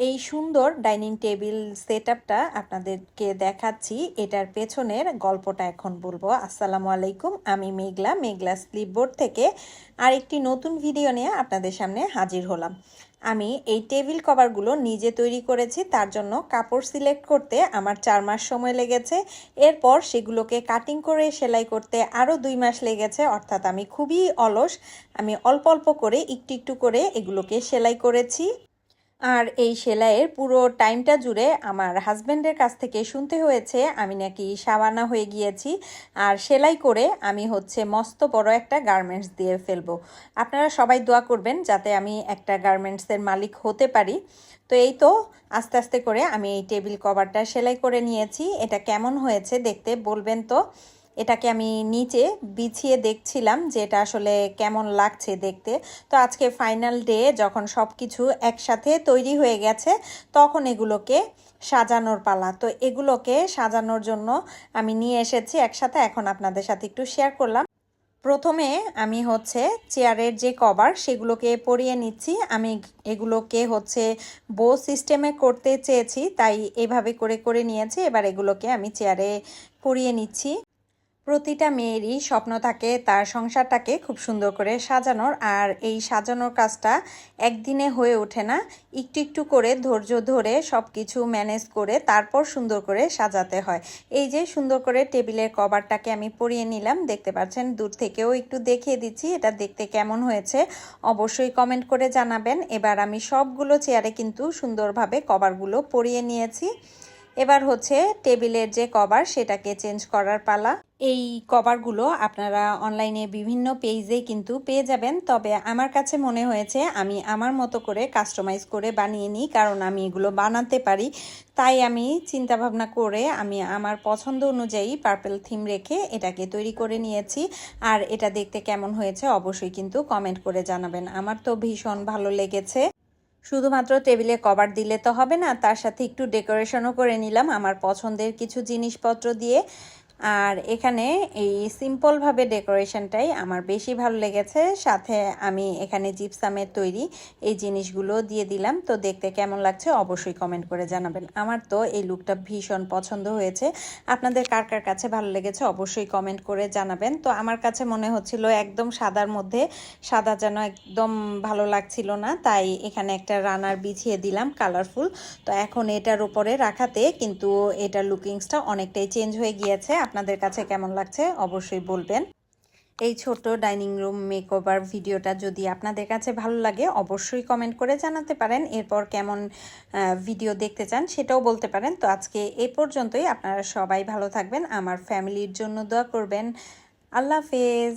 এই সুন্দর dining table সেটআপটা আপনাদেরকে দেখাচ্ছি। এটার পেছনের গল্পটা এখন বলবো। আসসালামু আলাইকুম, আমি মেঘলা স্লিপবোর্ড থেকে আরেকটি নতুন ভিডিও নিয়ে আপনাদের সামনে হাজির হলাম। আমি এই টেবিল কভারগুলো নিজে তৈরি করেছি, তার জন্য কাপড় সিলেক্ট করতে আমার 4 মাস সময় লেগেছে। এরপর সেগুলোকে কাটিং করে সেলাই করতে আরও 2 মাস লেগেছে। অর্থাৎ আমি খুবই অলস, আমি অল্প অল্প করে একটু একটু করে এগুলোকে সেলাই করেছি। আর এই সেলাইয়ের পুরো টাইমটা জুড়ে আমার হাজব্যান্ডের কাছ থেকে শুনতে হয়েছে আমি নাকি সাবানা হয়ে গিয়েছি, আর সেলাই করে আমি মস্ত বড় একটা গার্মেন্টস দিয়ে ফেলবো। আপনারা সবাই দোয়া করবেন যাতে আমি একটা গার্মেন্টসের মালিক হতে পারি। তো এই তো আস্তে আস্তে করে আমি এই টেবিল কভারটা সেলাই করে নিয়েছি। এটা কেমন হয়েছে দেখতে বলবেন তো। এটাকে আমি নিচে বিছিয়ে দেখছিলাম যে এটা আসলে কেমন লাগছে দেখতে। তো আজকে ফাইনাল ডে, যখন সব কিছু একসাথে তৈরি হয়ে গেছে তখন এগুলোকে সাজানোর পালা। তো এগুলোকে সাজানোর জন্য আমি নিয়ে এসেছি একসাথে, এখন আপনাদের সাথে একটু শেয়ার করলাম। প্রথমে আমি চেয়ারের যে কভার সেগুলোকে পরিয়ে নিচ্ছি। আমি এগুলোকে বো সিস্টেমে করতে চেয়েছি, তাই এভাবে করে করে নিয়েছি। এবার এগুলোকে আমি চেয়ারে পরিয়ে নিচ্ছি। প্রতিটা মেয়েরই স্বপ্ন থাকে তার সংসারটাকে খুব সুন্দর করে সাজানোর, আর এই সাজানোর কাজটা একদিনে হয়ে ওঠে না। একটু একটু করে ধৈর্য ধরে সব কিছু ম্যানেজ করে তারপর সুন্দর করে সাজাতে হয়। এই যে সুন্দর করে টেবিলের কভারটাকে আমি পরিয়ে নিলাম, দেখতে পাচ্ছেন। দূর থেকেও একটু দেখিয়ে দিচ্ছি এটা দেখতে কেমন হয়েছে, অবশ্যই কমেন্ট করে জানাবেন। এবার আমি সবগুলো চেয়ারে কিন্তু সুন্দরভাবে কভারগুলো পরিয়ে নিয়েছি। এবার টেবিলের যে কভার সেটাকে চেঞ্জ করার পালা। এই কভারগুলো আপনারা অনলাইনে বিভিন্ন পেজে কিন্তু পেয়ে যাবেন, তবে আমার কাছে মনে হয়েছে আমি আমার মতো করে কাস্টমাইজ করে বানিয়ে নিই, কারণ আমি এগুলো বানাতে পারি। তাই আমি চিন্তা ভাবনা করে আমি আমার পছন্দ অনুযায়ী পার্পল থিম রেখে এটাকে তৈরি করে নিয়েছি। আর এটা দেখতে কেমন হয়েছে অবশ্যই কিন্তু কমেন্ট করে জানাবেন। আমার তো ভীষণ ভালো লেগেছে। শুধুমাত্র টেবিলে কভার দিলে তো হবে না, তার সাথে একটু ডেকোরেশনও করে নিলাম আমার পছন্দের কিছু জিনিসপত্র দিয়ে। আর এখানে এই সিম্পলভাবে ডেকোরেশনটাই আমার বেশি ভালো লেগেছে। সাথে আমি এখানে জিপসামের তৈরি এই জিনিসগুলো দিয়ে দিলাম। তো দেখতে কেমন লাগছে অবশ্যই কমেন্ট করে জানাবেন। আমার তো এই লুকটা ভীষণ পছন্দ হয়েছে। আপনাদের কার কার কাছে ভালো লেগেছে অবশ্যই কমেন্ট করে জানাবেন। তো আমার কাছে মনে হচ্ছিল একদম সাদার মধ্যে সাদা যেন একদম ভালো লাগছিল না, তাই এখানে একটা রানার বিছিয়ে দিলাম কালারফুল। তো এখন এটার উপরে রাখাতে কিন্তু এটার লুকিংসটা অনেকটাই চেঞ্জ হয়ে গিয়েছে। আপনাদের কাছে কেমন লাগছে অবশ্যই বলবেন। এই ছোট ডাইনিং রুম মেকওভার ভিডিওটা যদি আপনাদের কাছে ভালো লাগে অবশ্যই কমেন্ট করে জানাতে পারেন। এরপর কেমন ভিডিও দেখতে চান সেটাও বলতে পারেন। তো আজকে এ পর্যন্তই। আপনারা সবাই ভালো থাকবেন, আমার ফ্যামিলির জন্য দোয়া করবেন। আল্লাহ হাফেজ।